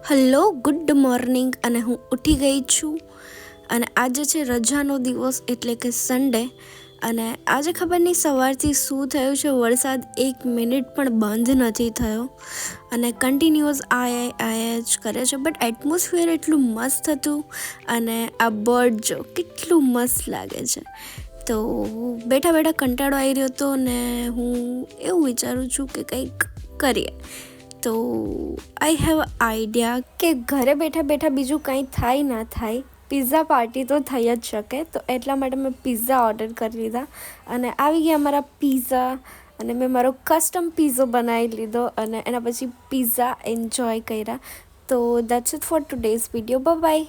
Hello, good morning. અને હું ઉઠી ગઈ છું અને આજે છે રજાનો દિવસ એટલે કે સન્ડે. અને આજે ખબર નહીં સવારથી શું થયું છે, વરસાદ 1 મિનિટ પણ બંધ નથી થયો અને કન્ટિન્યુઅસ આયા જ કરે છે. બટ એટમોસ્ફિયર એટલું મસ્ત હતું અને આ બર્ડ જો કેટલું મસ્ત લાગે છે. તો બેઠા બેઠા કંટાળો આવી રહ્યો હતો ને હું એવું વિચારું છું કે કંઈક કરીએ. તો આઈ હેવ આઈડિયા કે ઘરે બેઠા બેઠા બીજું કંઈ થાય ના થાય, પિઝા પાર્ટી તો થઈ જ શકે. તો એટલા માટે મેં પિઝા ઓર્ડર કરી લીધા અને આવી ગયા મારા પિઝા. અને મેં મારો કસ્ટમ પિઝો બનાવી લીધો અને એના પછી પિઝા એન્જોય કર્યા. તો that's it four today's video. Bye bye.